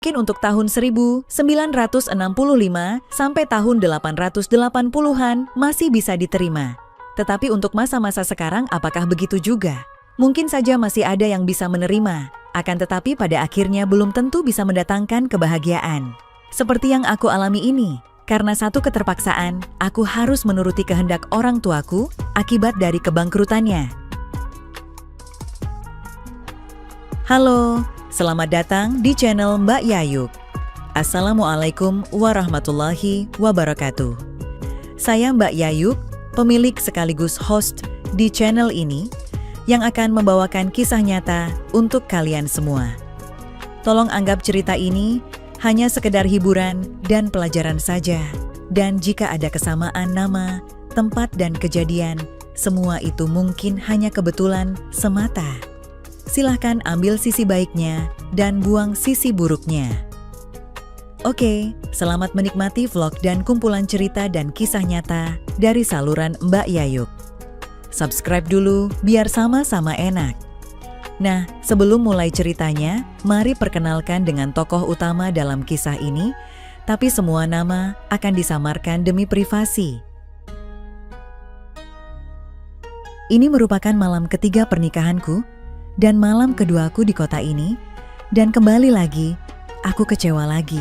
Mungkin untuk tahun 1965 sampai tahun 880-an masih bisa diterima. Tetapi untuk masa-masa sekarang apakah begitu juga? Mungkin saja masih ada yang bisa menerima, akan tetapi pada akhirnya belum tentu bisa mendatangkan kebahagiaan. Seperti yang aku alami ini, karena satu keterpaksaan, aku harus menuruti kehendak orang tuaku akibat dari kebangkrutannya. Halo, selamat datang di channel Mbak Yayuk. Assalamualaikum warahmatullahi wabarakatuh. Saya Mbak Yayuk, pemilik sekaligus host di channel ini yang akan membawakan kisah nyata untuk kalian semua. Tolong anggap cerita ini hanya sekedar hiburan dan pelajaran saja. Dan jika ada kesamaan nama, tempat dan kejadian, semua itu mungkin hanya kebetulan semata. Silahkan ambil sisi baiknya dan buang sisi buruknya. Oke, selamat menikmati vlog dan kumpulan cerita dan kisah nyata dari saluran Mbak Yayuk. Subscribe dulu biar sama-sama enak. Nah, sebelum mulai ceritanya, mari perkenalkan dengan tokoh utama dalam kisah ini, tapi semua nama akan disamarkan demi privasi. Ini merupakan malam ketiga pernikahanku, dan malam keduaku di kota ini, dan kembali lagi, aku kecewa lagi.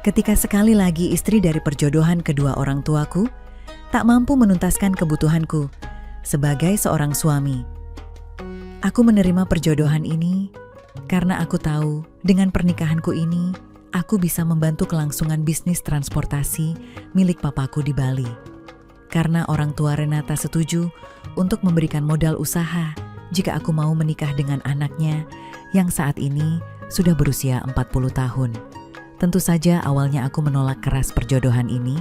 Ketika sekali lagi istri dari perjodohan kedua orang tuaku, tak mampu menuntaskan kebutuhanku sebagai seorang suami. Aku menerima perjodohan ini karena aku tahu dengan pernikahanku ini, aku bisa membantu kelangsungan bisnis transportasi milik papaku di Bali. Karena orang tua Renata setuju untuk memberikan modal usaha jika aku mau menikah dengan anaknya yang saat ini sudah berusia 40 tahun. Tentu saja awalnya aku menolak keras perjodohan ini,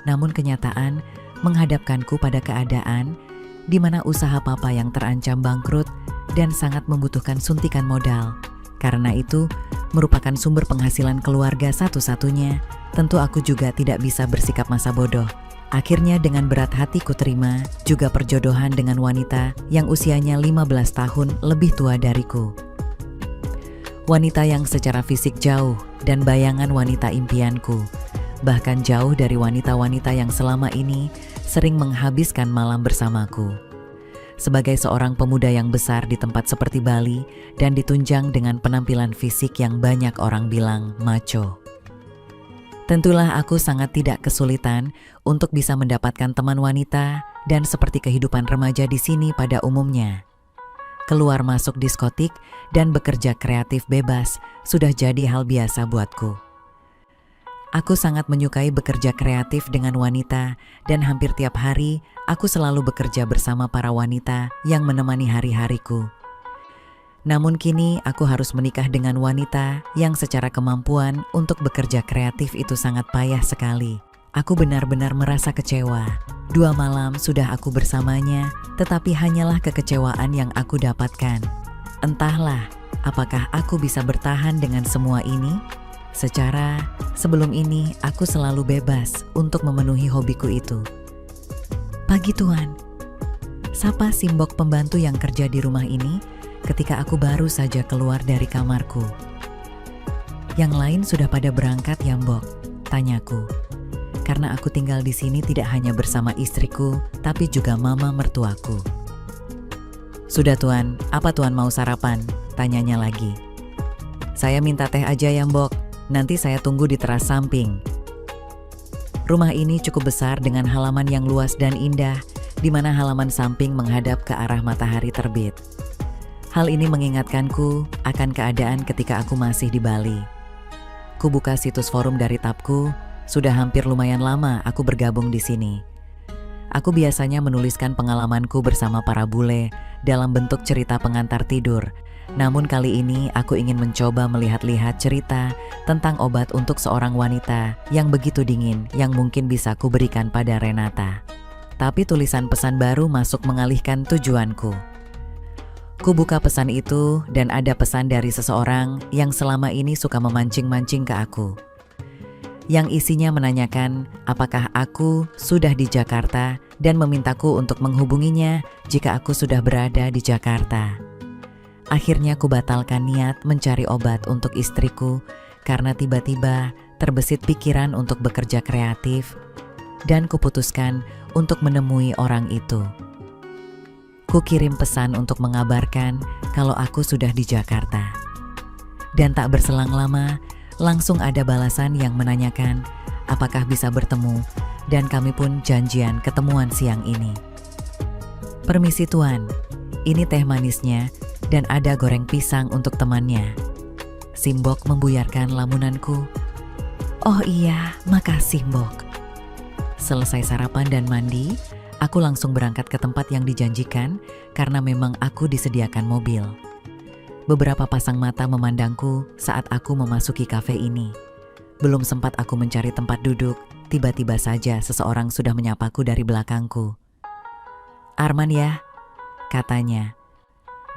namun kenyataan menghadapkanku pada keadaan di mana usaha papa yang terancam bangkrut dan sangat membutuhkan suntikan modal. Karena itu merupakan sumber penghasilan keluarga satu-satunya, tentu aku juga tidak bisa bersikap masa bodoh. Akhirnya dengan berat hati ku terima juga perjodohan dengan wanita yang usianya 15 tahun lebih tua dariku. Wanita yang secara fisik jauh dan bayangan wanita impianku, bahkan jauh dari wanita-wanita yang selama ini sering menghabiskan malam bersamaku. Sebagai seorang pemuda yang besar di tempat seperti Bali dan ditunjang dengan penampilan fisik yang banyak orang bilang macho. Tentulah aku sangat tidak kesulitan untuk bisa mendapatkan teman wanita dan seperti kehidupan remaja di sini pada umumnya. Keluar masuk diskotik dan bekerja kreatif bebas sudah jadi hal biasa buatku. Aku sangat menyukai bekerja kreatif dengan wanita dan hampir tiap hari aku selalu bekerja bersama para wanita yang menemani hari-hariku. Namun kini aku harus menikah dengan wanita yang secara kemampuan untuk bekerja kreatif itu sangat payah sekali. Aku benar-benar merasa kecewa. 2 malam sudah aku bersamanya, tetapi hanyalah kekecewaan yang aku dapatkan. Entahlah, apakah aku bisa bertahan dengan semua ini? Secara sebelum ini aku selalu bebas untuk memenuhi hobiku itu. Pagi Tuan, sapa Simbok pembantu yang kerja di rumah ini ketika aku baru saja keluar dari kamarku. Yang lain sudah pada berangkat ya Mbok? Tanyaku. Karena aku tinggal di sini tidak hanya bersama istriku, tapi juga mama mertuaku. Sudah Tuan, apa Tuan mau sarapan? Tanyanya lagi. Saya minta teh aja ya Mbok, nanti saya tunggu di teras samping. Rumah ini cukup besar dengan halaman yang luas dan indah, di mana halaman samping menghadap ke arah matahari terbit. Hal ini mengingatkanku akan keadaan ketika aku masih di Bali. Ku buka situs forum dari tabku, sudah hampir lumayan lama aku bergabung di sini. Aku biasanya menuliskan pengalamanku bersama para bule dalam bentuk cerita pengantar tidur. Namun kali ini aku ingin mencoba melihat-lihat cerita tentang obat untuk seorang wanita yang begitu dingin yang mungkin bisa ku berikan pada Renata. Tapi tulisan pesan baru masuk mengalihkan tujuanku. Ku buka pesan itu dan ada pesan dari seseorang yang selama ini suka memancing-mancing ke aku. Yang isinya menanyakan apakah aku sudah di Jakarta dan memintaku untuk menghubunginya jika aku sudah berada di Jakarta. Akhirnya ku batalkan niat mencari obat untuk istriku karena tiba-tiba terbesit pikiran untuk bekerja kreatif dan kuputuskan untuk menemui orang itu. Kukirim pesan untuk mengabarkan kalau aku sudah di Jakarta. Dan tak berselang lama, langsung ada balasan yang menanyakan apakah bisa bertemu, dan kami pun janjian ketemuan siang ini. Permisi tuan, ini teh manisnya dan ada goreng pisang untuk temannya. Simbok membuyarkan lamunanku. Oh iya, makasih Mbok. Selesai sarapan dan mandi, aku langsung berangkat ke tempat yang dijanjikan karena memang aku disediakan mobil. Beberapa pasang mata memandangku saat aku memasuki kafe ini. Belum sempat aku mencari tempat duduk, tiba-tiba saja seseorang sudah menyapaku dari belakangku. Arman ya, katanya.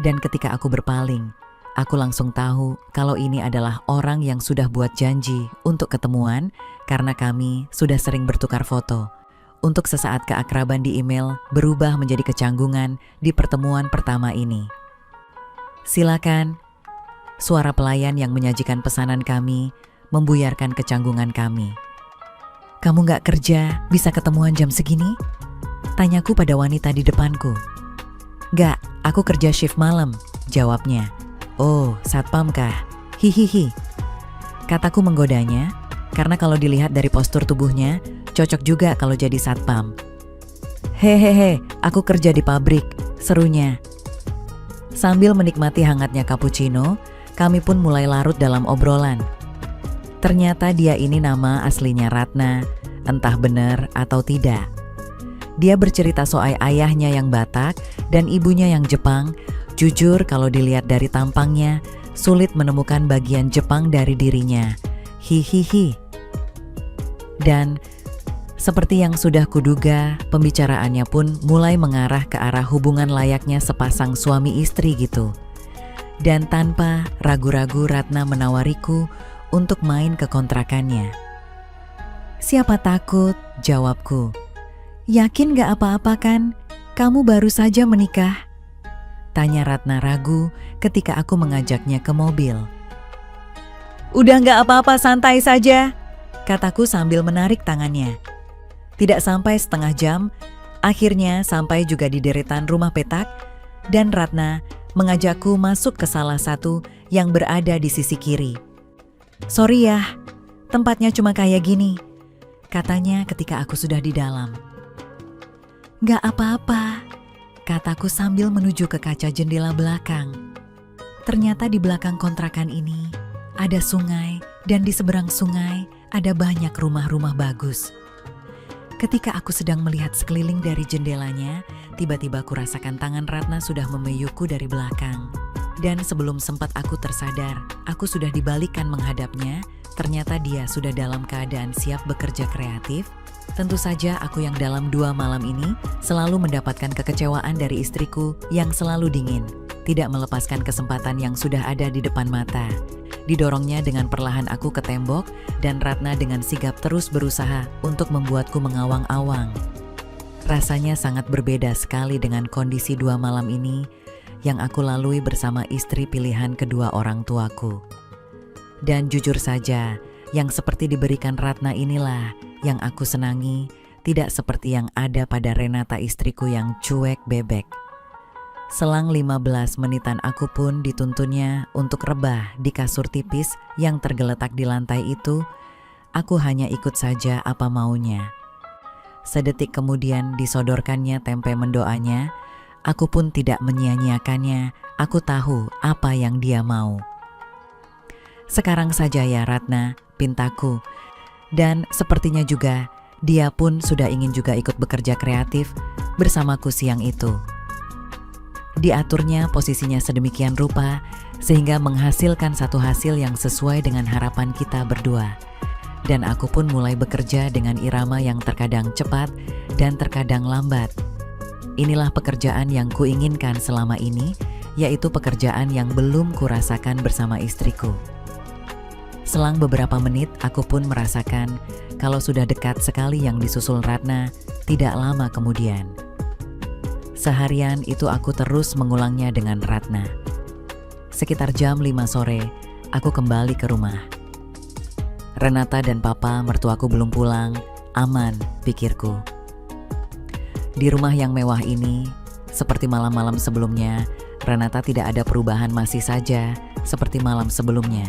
Dan ketika aku berpaling, aku langsung tahu kalau ini adalah orang yang sudah buat janji untuk ketemuan karena kami sudah sering bertukar foto. Untuk sesaat keakraban di email berubah menjadi kecanggungan di pertemuan pertama ini. Silakan. Suara pelayan yang menyajikan pesanan kami membuyarkan kecanggungan kami. Kamu gak kerja, bisa ketemuan jam segini? Tanyaku pada wanita di depanku. Gak, aku kerja shift malam, jawabnya. Oh, satpam kah? Hihihi. Kataku menggodanya, karena kalau dilihat dari postur tubuhnya, cocok juga kalau jadi satpam. Hehehe, aku kerja di pabrik, serunya. Sambil menikmati hangatnya cappuccino, kami pun mulai larut dalam obrolan. Ternyata dia ini nama aslinya Ratna, entah benar atau tidak. Dia bercerita soal ayahnya yang Batak dan ibunya yang Jepang. Jujur kalau dilihat dari tampangnya, sulit menemukan bagian Jepang dari dirinya. Hihihi. Dan seperti yang sudah kuduga, pembicaraannya pun mulai mengarah ke arah hubungan layaknya sepasang suami istri gitu. Dan tanpa ragu-ragu Ratna menawariku untuk main ke kontrakannya. Siapa takut, jawabku. Yakin gak apa-apa kan? Kamu baru saja menikah. Tanya Ratna ragu ketika aku mengajaknya ke mobil. Udah gak apa-apa, santai saja, kataku sambil menarik tangannya. Tidak sampai setengah jam, akhirnya sampai juga di deretan rumah petak dan Ratna mengajakku masuk ke salah satu yang berada di sisi kiri. Sorry ya, tempatnya cuma kayak gini, katanya ketika aku sudah di dalam. Gak apa-apa, kataku sambil menuju ke kaca jendela belakang. Ternyata di belakang kontrakan ini ada sungai dan di seberang sungai ada banyak rumah-rumah bagus. Ketika aku sedang melihat sekeliling dari jendelanya, tiba-tiba aku rasakan tangan Ratna sudah memeyukku dari belakang. Dan sebelum sempat aku tersadar, aku sudah dibalikkan menghadapnya. Ternyata dia sudah dalam keadaan siap bekerja kreatif. Tentu saja aku yang dalam 2 malam ini selalu mendapatkan kekecewaan dari istriku yang selalu dingin, tidak melepaskan kesempatan yang sudah ada di depan mata. Didorongnya dengan perlahan aku ke tembok dan Ratna dengan sigap terus berusaha untuk membuatku mengawang-awang. Rasanya sangat berbeda sekali dengan kondisi 2 malam ini yang aku lalui bersama istri pilihan kedua orang tuaku. Dan jujur saja, yang seperti diberikan Ratna inilah yang aku senangi, tidak seperti yang ada pada Renata istriku yang cuek bebek. Selang 15 menitan aku pun dituntunnya untuk rebah di kasur tipis yang tergeletak di lantai itu. Aku hanya ikut saja apa maunya. Sedetik kemudian disodorkannya tempe mendoanya. Aku pun tidak menyia-nyiakannya. Aku tahu apa yang dia mau. Sekarang saja ya Ratna, pintaku. Dan sepertinya juga dia pun sudah ingin juga ikut bekerja kreatif bersamaku siang itu. Diaturnya posisinya sedemikian rupa sehingga menghasilkan satu hasil yang sesuai dengan harapan kita berdua. Dan aku pun mulai bekerja dengan irama yang terkadang cepat dan terkadang lambat. Inilah pekerjaan yang kuinginkan selama ini, yaitu pekerjaan yang belum kurasakan bersama istriku. Selang beberapa menit aku pun merasakan kalau sudah dekat sekali yang disusul Ratna tidak lama kemudian. Seharian itu aku terus mengulangnya dengan Ratna. Sekitar jam 5 sore, aku kembali ke rumah. Renata dan papa mertuaku belum pulang, aman, pikirku. Di rumah yang mewah ini, seperti malam-malam sebelumnya, Renata tidak ada perubahan, masih saja seperti malam sebelumnya.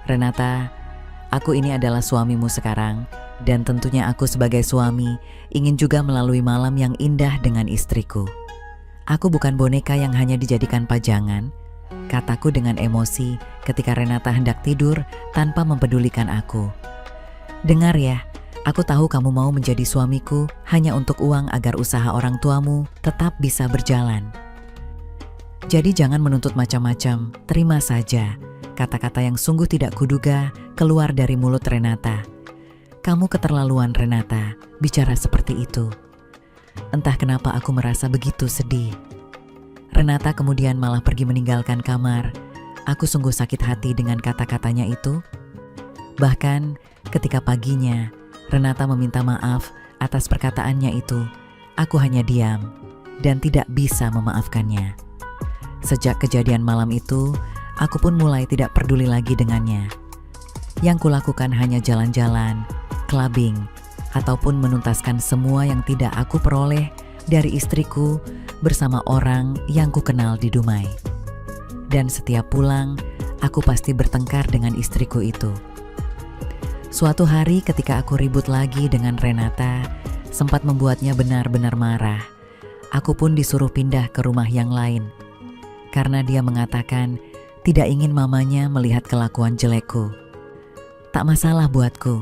Renata, aku ini adalah suamimu sekarang, dan tentunya aku sebagai suami ingin juga melalui malam yang indah dengan istriku. Aku bukan boneka yang hanya dijadikan pajangan, kataku dengan emosi ketika Renata hendak tidur tanpa mempedulikan aku. Dengar ya, aku tahu kamu mau menjadi suamiku hanya untuk uang agar usaha orang tuamu tetap bisa berjalan. Jadi jangan menuntut macam-macam, terima saja. Kata-kata yang sungguh tidak kuduga keluar dari mulut Renata. Kamu keterlaluan, Renata, bicara seperti itu. Entah kenapa aku merasa begitu sedih. Renata kemudian malah pergi meninggalkan kamar. Aku sungguh sakit hati dengan kata-katanya itu. Bahkan ketika paginya Renata meminta maaf atas perkataannya itu, aku hanya diam dan tidak bisa memaafkannya. Sejak kejadian malam itu, aku pun mulai tidak peduli lagi dengannya. Yang kulakukan hanya jalan-jalan, clubbing, ataupun menuntaskan semua yang tidak aku peroleh dari istriku bersama orang yang kukenal di Dumai. Dan setiap pulang, aku pasti bertengkar dengan istriku itu. Suatu hari ketika aku ribut lagi dengan Renata, sempat membuatnya benar-benar marah. Aku pun disuruh pindah ke rumah yang lain. Karena dia mengatakan tidak ingin mamanya melihat kelakuan jelekku. Tak masalah buatku,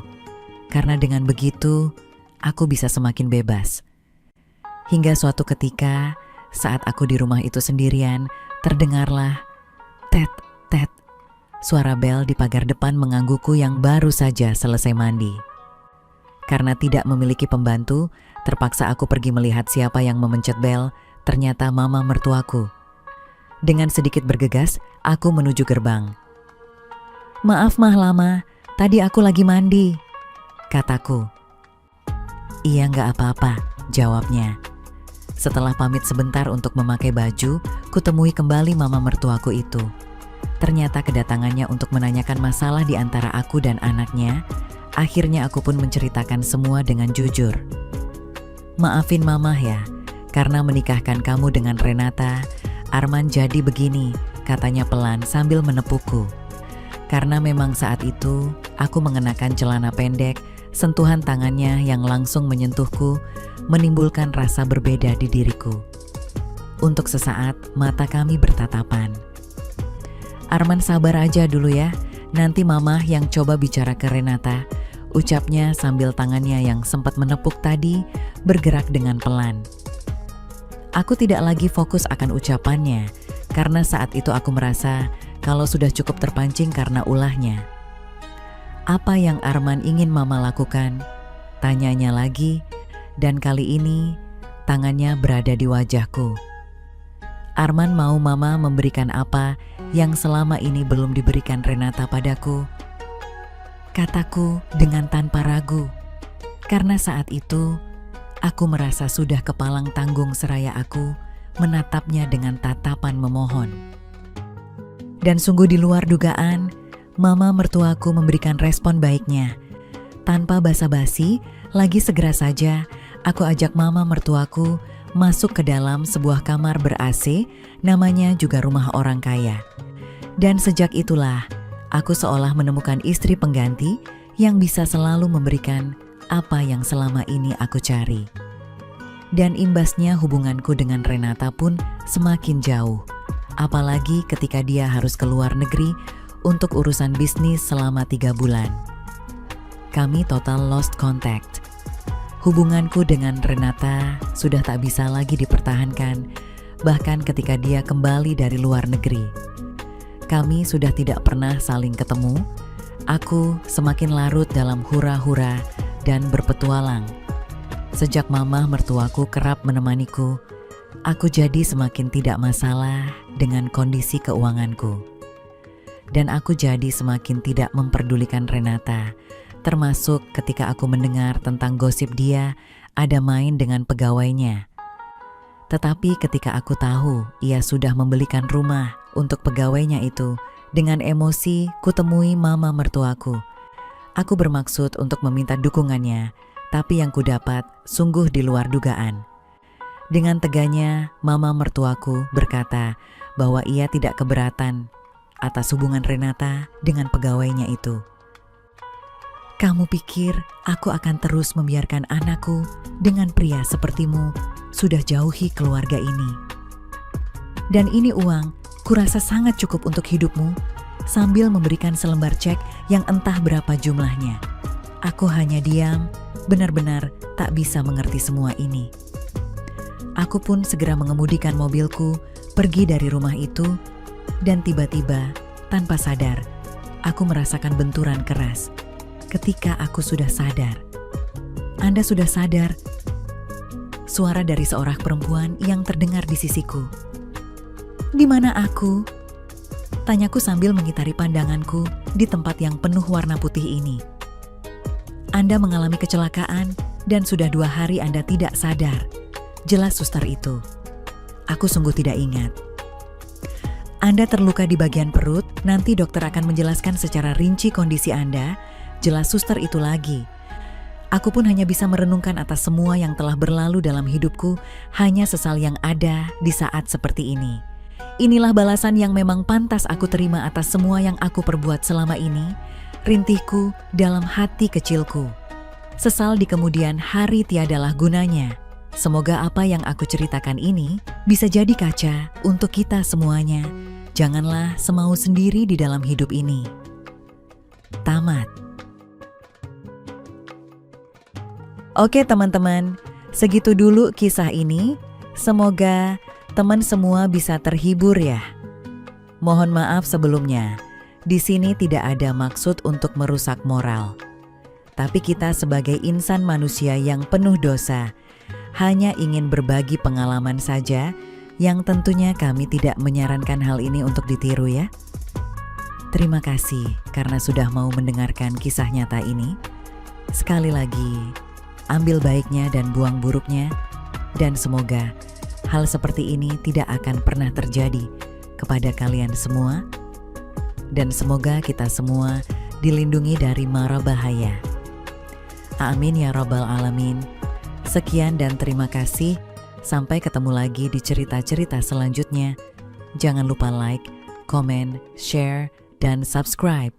karena dengan begitu aku bisa semakin bebas. Hingga suatu ketika, saat aku di rumah itu sendirian, terdengarlah tet, tet. Suara bel di pagar depan menggangguku yang baru saja selesai mandi. Karena tidak memiliki pembantu, terpaksa aku pergi melihat siapa yang memencet bel. Ternyata mama mertuaku. Dengan sedikit bergegas, aku menuju gerbang. "Maaf mah lama, tadi aku lagi mandi," kataku. "Iya gak apa-apa," jawabnya. Setelah pamit sebentar untuk memakai baju, kutemui kembali mama mertuaku itu. Ternyata kedatangannya untuk menanyakan masalah di antara aku dan anaknya. Akhirnya aku pun menceritakan semua dengan jujur. "Maafin mama ya, karena menikahkan kamu dengan Renata, Arman jadi begini," katanya pelan sambil menepukku. Karena memang saat itu aku mengenakan celana pendek, sentuhan tangannya yang langsung menyentuhku menimbulkan rasa berbeda di diriku. Untuk sesaat mata kami bertatapan. "Arman sabar aja dulu ya, nanti mama yang coba bicara ke Renata," ucapnya sambil tangannya yang sempat menepuk tadi bergerak dengan pelan. Aku tidak lagi fokus akan ucapannya, karena saat itu aku merasa kalau sudah cukup terpancing karena ulahnya. "Apa yang Arman ingin mama lakukan?" tanyanya lagi, dan kali ini tangannya berada di wajahku. "Arman mau mama memberikan apa yang selama ini belum diberikan Renata padaku," kataku dengan tanpa ragu. Karena saat itu aku merasa sudah kepalang tanggung seraya aku menatapnya dengan tatapan memohon. Dan sungguh di luar dugaan, mama mertuaku memberikan respon baiknya. Tanpa basa-basi, lagi segera saja aku ajak mama mertuaku masuk ke dalam sebuah kamar ber-AC, namanya juga rumah orang kaya. Dan sejak itulah, aku seolah menemukan istri pengganti yang bisa selalu memberikan apa yang selama ini aku cari. Dan imbasnya hubunganku dengan Renata pun semakin jauh. Apalagi ketika dia harus ke luar negeri untuk urusan bisnis selama 3 bulan. Kami total lost contact. Hubunganku dengan Renata sudah tak bisa lagi dipertahankan, bahkan ketika dia kembali dari luar negeri. Kami sudah tidak pernah saling ketemu. Aku semakin larut dalam hura-hura dan berpetualang. Sejak mama mertuaku kerap menemaniku, aku jadi semakin tidak masalah dengan kondisi keuanganku. Dan aku jadi semakin tidak memperdulikan Renata, termasuk ketika aku mendengar tentang gosip dia ada main dengan pegawainya. Tetapi ketika aku tahu ia sudah membelikan rumah untuk pegawainya itu Dengan emosi, kutemui mama mertuaku. Aku bermaksud untuk meminta dukungannya, tapi yang kudapat sungguh di luar dugaan. Dengan teganya, mama mertuaku berkata bahwa ia tidak keberatan atas hubungan Renata dengan pegawainya itu. Kamu pikir aku akan terus membiarkan anakku dengan pria sepertimu sudah jauhi keluarga ini? Dan ini uang, kurasa sangat cukup untuk hidupmu, sambil memberikan selembar cek yang entah berapa jumlahnya. Aku hanya diam, benar-benar tak bisa mengerti semua ini. Aku pun segera mengemudikan mobilku, pergi dari rumah itu, dan tiba-tiba, tanpa sadar, aku merasakan benturan keras. Ketika aku sudah sadar, Anda sudah sadar? Suara dari seorang perempuan yang terdengar di sisiku. Di mana aku? Tanyaku sambil mengitari pandanganku di tempat yang penuh warna putih ini. Anda mengalami kecelakaan dan sudah 2 hari Anda tidak sadar. Jelas suster itu. Aku sungguh tidak ingat. Anda terluka di bagian perut, nanti dokter akan menjelaskan secara rinci kondisi Anda. Jelas suster itu lagi. Aku pun hanya bisa merenungkan atas semua yang telah berlalu dalam hidupku, hanya sesal yang ada di saat seperti ini. Inilah balasan yang memang pantas aku terima atas semua yang aku perbuat selama ini, rintihku dalam hati kecilku. Sesal di kemudian hari tiadalah gunanya. Semoga apa yang aku ceritakan ini bisa jadi kaca untuk kita semuanya. Janganlah semau sendiri di dalam hidup ini. Tamat. Oke teman-teman, segitu dulu kisah ini. Semoga teman semua bisa terhibur ya. Mohon maaf sebelumnya, di sini tidak ada maksud untuk merusak moral. Tapi kita sebagai insan manusia yang penuh dosa, hanya ingin berbagi pengalaman saja, yang tentunya kami tidak menyarankan hal ini untuk ditiru ya. Terima kasih karena sudah mau mendengarkan kisah nyata ini. Sekali lagi, ambil baiknya dan buang buruknya, dan semoga hal seperti ini tidak akan pernah terjadi kepada kalian semua, dan semoga kita semua dilindungi dari mara bahaya. Amin ya rabbal alamin. Sekian dan terima kasih. Sampai ketemu lagi di cerita-cerita selanjutnya. Jangan lupa like, comment, share, dan subscribe.